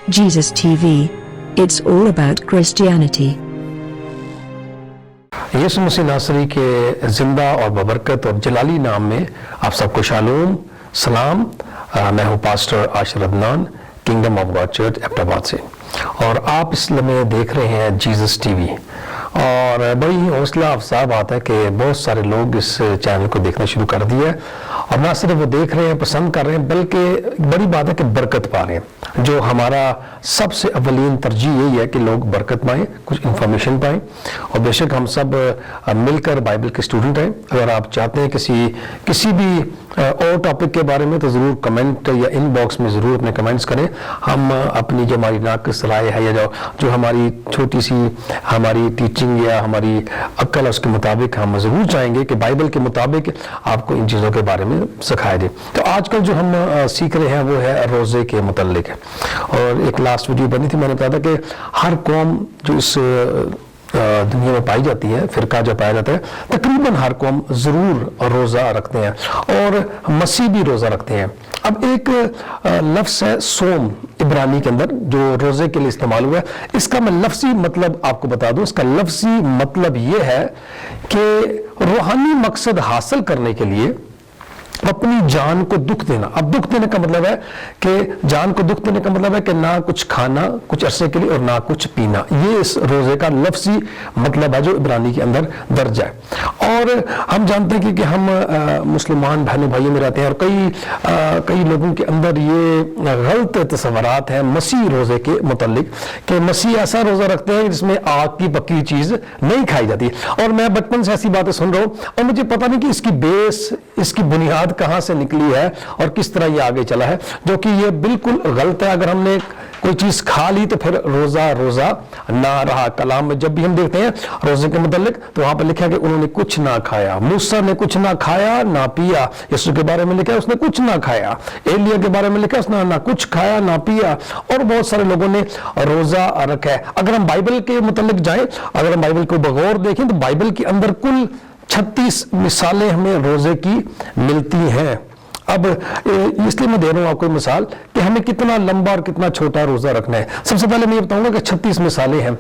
Jesus TV. It's all about Christianity. यीशु मसीह नासरी के जिंदा और बबरकत और जलाली नाम में आप सबको शालोम सलाम। मैं हूँ pastor Ashir Adnan, kingdom of God church Abbottabad से, और आप इस लम्हे देख रहे हैं जीसस टीवी। और बड़ी हौसला अफजा बात है कि बहुत सारे लोग इस चैनल को देखना शुरू कर दिया है, और ना सिर्फ वो देख रहे हैं, पसंद कर रहे हैं, बल्कि बड़ी बात है कि बरकत पा रहे हैं। जो हमारा सबसे अव्वलीन तरजीह यही है कि लोग बरकत पाएं, कुछ इंफॉर्मेशन पाएं। और बेशक हम सब मिलकर बाइबल के स्टूडेंट हैं। अगर आप चाहते हैं किसी भी और टॉपिक के बारे में, तो ज़रूर कमेंट या इनबॉक्स में ज़रूर अपने कमेंट्स करें। हम अपनी जो हमारी नाक़िस राय है या जो हमारी छोटी सी हमारी टीचिंग या हमारी अक्ल है, उसके मुताबिक हम ज़रूर चाहेंगे कि बाइबल के मुताबिक आपको इन चीज़ों के बारे में सिखाया जाए। तो आजकल जो हम सीख रहे हैं वो है रोज़े के मुतल्लिक है। और एक लास्ट वीडियो बनी थी, मैंने बताया था कि हर कौम जो इस दुनिया में पाई जाती है, फिरका जो पाया जाता है, तकरीबन हर कौम ज़रूर रोज़ा रखते हैं, और मसीह भी रोज़ा रखते हैं। अब एक लफ्ज़ है सोम, इब्रानी के अंदर जो रोज़े के लिए इस्तेमाल हुआ है। इसका मैं लफ्ज़ी मतलब आपको बता दूं। इसका लफ्ज़ी मतलब ये है कि रूहानी मकसद हासिल करने के लिए अपनी जान को दुख देना। अब दुख देने का मतलब है कि जान को दुख देने का मतलब है कि ना कुछ खाना कुछ अरसे के लिए और ना कुछ पीना। ये इस रोजे का लफ्ज़ी मतलब है जो इब्रानी के अंदर दर्ज है। और हम जानते हैं कि हम मुसलमान बहनों भाइयों में रहते हैं, और कई लोगों के अंदर ये गलत तस्वुरात हैं मसीह रोजे के मुतल्लिक, कि मसीह ऐसा रोजा रखते हैं जिसमें आग की पकी चीज नहीं खाई जाती। और मैं बचपन से ऐसी बातें सुन रहा हूँ, और मुझे पता नहीं कि इसकी बेस, इसकी बुनियाद कहां से निकली है और किस तरह ये आगे चला है, जो कि ये बिल्कुल गलत है। अगर हमने कोई चीज खा ली तो फिर रोजा ना रहा। कलाम में जब भी हम देखते हैं रोजे के मुतालिक, तो वहां पर लिखा है कि उन्होंने कुछ ना खाया। मूसा ने कुछ ना खाया ना पिया। यीशु के बारे में लिखा है उसने कुछ ना खाया। एलिया के बारे में लिखा है उसने ना कुछ खाया ना पिया। और बहुत सारे लोगों ने रोजा रखा है। अगर हम बाइबल के मुतालिक जाएं, अगर हम बाइबल को बगौर देखें, तो बाइबल के अंदर कुल 36 मिसालें हमें रोजे की मिलती हैं। अब इसलिए मैं दे रहा हूं आपको मिसाल कि हमें कितना लंबा और कितना छोटा रोजा रखना है। सबसे पहले मैं ये बताऊंगा कि 36 मिसालें हैं,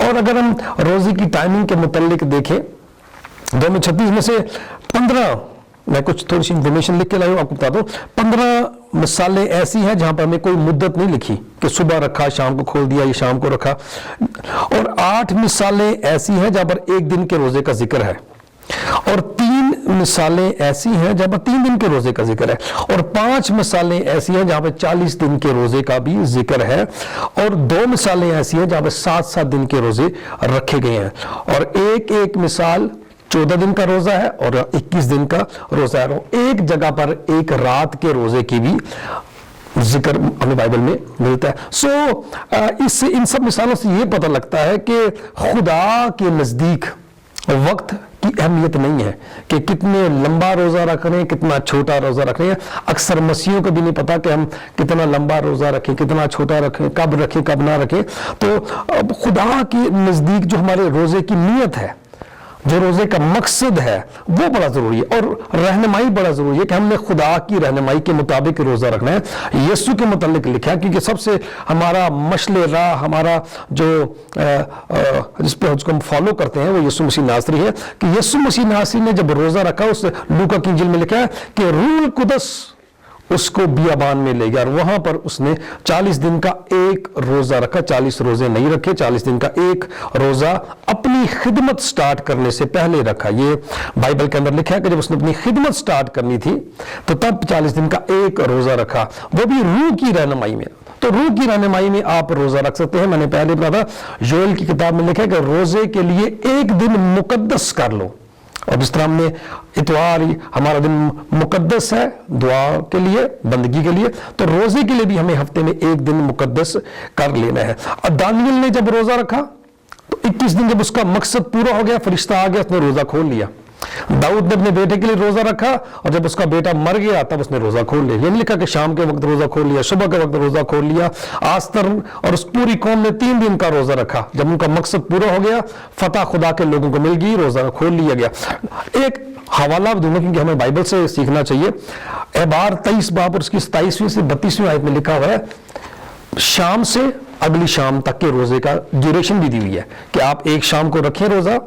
और अगर हम रोजे की टाइमिंग के मुतालिक देखें, तो में 36 में से 15, मैं कुछ थोड़ी सी इंफॉर्मेशन लिख के लाई हूं, आपको बता दूं। 15 मिसालें ऐसी हैं जहां पर हमें कोई मुद्दत नहीं लिखी कि सुबह रखा शाम को खोल दिया, ये शाम को रखा। और 8 मिसालें ऐसी हैं जहां पर एक दिन के रोजे का जिक्र है, और 3 मिसालें ऐसी हैं जहां पर 3 दिन के रोजे का जिक्र है, और 5 मिसालें ऐसी हैं जहां पर 40 दिन के रोजे का भी जिक्र है, और 2 मिसालें ऐसी हैं जहां पर 7-7 दिन के रोजे रखे गए हैं, और एक मिसाल 14 दिन का रोजा है और 21 दिन का रोजा है। एक जगह पर एक रात के रोजे की भी जिक्र हमें बाइबल में मिलता है। इससे इन सब मिसालों से ये पता लगता है कि खुदा के नजदीक वक्त की अहमियत नहीं है कि कितने लंबा रोजा रख रहे हैं, कितना छोटा रोजा रख रहे हैं। अक्सर मसीहों को भी नहीं पता कि हम कितना लंबा रोजा रखें, कितना छोटा रखें, कब ना रखें। तो अब खुदा के नजदीक जो हमारे रोजे की नीयत है, जो रोजे का मकसद है, वो बड़ा जरूरी है, और रहनुमाई बड़ा जरूरी है कि हमने खुदा की रहनुमाई के मुताबिक रोजा रखना है। यीशु के मुतालिक लिखा है, क्योंकि सबसे हमारा मशले राह, हमारा जो जिस पे हम फॉलो करते हैं, वो यीशु मसीह नासरी है। कि यीशु मसीह नासरी ने जब रोजा रखा, उस लूका की इंजील में लिखा है कि रूह कुदस उसको बियाबान में ले गया, और वहां पर उसने 40 दिन का एक रोजा रखा। 40 रोजे नहीं रखे, 40 दिन का एक रोजा अपनी खिदमत स्टार्ट करने से पहले रखा। ये बाइबल के अंदर लिखा है कि जब उसने अपनी खिदमत स्टार्ट करनी थी, तो तब 40 दिन का एक रोजा रखा, वो भी रूह की रहनुमाई में। तो रूह की रहनुमाई में आप रोजा रख सकते हैं। मैंने पहले बताया था, योएल की किताब में लिखा है कि रोजे के लिए एक दिन मुकद्दस कर लो। और जिस तरह हमने इतवार हमारा दिन मुकद्दस है दुआ के लिए, बंदगी के लिए, तो रोजे के लिए भी हमें हफ्ते में एक दिन मुकद्दस कर लेना है। और दानियल ने जब रोजा रखा, तो 21 दिन जब उसका मकसद पूरा हो गया, फरिश्ता आ गया, उसने रोजा खोल लिया। दाऊद ने अपने बेटे के लिए रोजा रखा, और जब उसका बेटा मर गया तब उसने रोजा खोल लिया। ये नहीं लिखा कि शाम के वक्त रोजा खोल लिया, सुबह के वक्त रोजा खोल लिया। आस्तर और उस पूरी कौम ने 3 दिन का रोजा रखा। जब उनका मकसद पूरा हो गया, फतह खुदा के लोगों को मिल गई, रोजा खोल लिया गया। एक हवाला दूंगा क्योंकि हमें बाइबल से सीखना चाहिए। एबार 23 बाब और उसकी 27वीं से 32वीं आयत में लिखा हुआ है, شام سے اگلی شام تک کے روزے کا ڈیوریشن بھی دی ہوئی ہے کہ آپ ایک شام کو رکھیں روزہ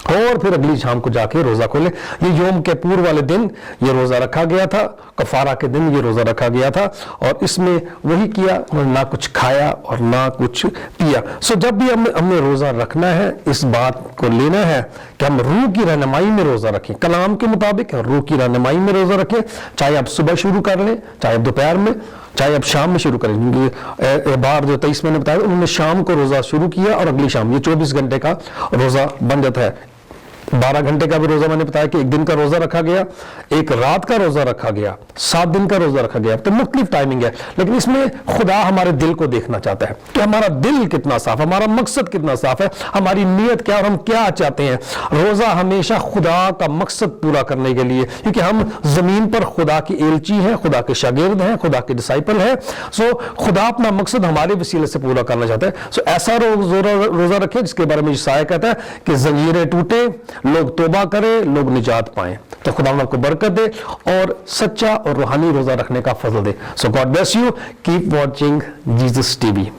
اور پھر اگلی شام کو جا کے روزہ کھولیں. یہ یوم کپور والے دن یہ روزہ رکھا گیا تھا, کفارہ کے دن یہ روزہ رکھا گیا تھا, اور اس میں وہی کیا, نہ کچھ کھایا اور نہ کچھ پیا. سو جب بھی ہم نے روزہ رکھنا ہے اس بات کو لینا ہے کہ ہم روح کی رہنمائی میں روزہ رکھیں, کلام کے مطابق روح کی رہنمائی میں روزہ رکھیں, چاہے آپ صبح شروع کر لیں, چاہے آپ دوپہر میں, چاہے آپ شام میں شروع کریں. کیونکہ بار جو 23 میں نے بتایا انہوں نے شام کو روزہ شروع کیا اور اگلی شام, یہ 24 گھنٹے کا روزہ بن جاتا ہے. 12 گھنٹے کا بھی روزہ میں نے بتایا کہ ایک دن کا روزہ رکھا گیا, ایک رات کا روزہ رکھا گیا, 7 دن کا روزہ رکھا گیا. تو مختلف ٹائمنگ ہے, لیکن اس میں خدا ہمارے دل کو دیکھنا چاہتا ہے کہ ہمارا دل کتنا صاف, ہمارا مقصد کتنا صاف ہے, ہماری نیت کیا اور ہم کیا چاہتے ہیں. روزہ ہمیشہ خدا کا مقصد پورا کرنے کے لیے, کیونکہ ہم زمین پر خدا کی ایلچی ہیں, خدا کے شاگرد ہیں, خدا کے ڈسائپل ہیں. سو خدا اپنا مقصد ہمارے وسیلے سے پورا کرنا چاہتا ہے. سو ایسا روزہ رکھے جس کے بارے میں عیسائی کہتا ہے کہ زنجیریں ٹوٹے, لوگ توبہ کریں, لوگ نجات پائیں. تو خدا آپ کو برکت دے اور سچا اور روحانی روزہ رکھنے کا فضل دے. So God bless you, keep watching Jesus T V.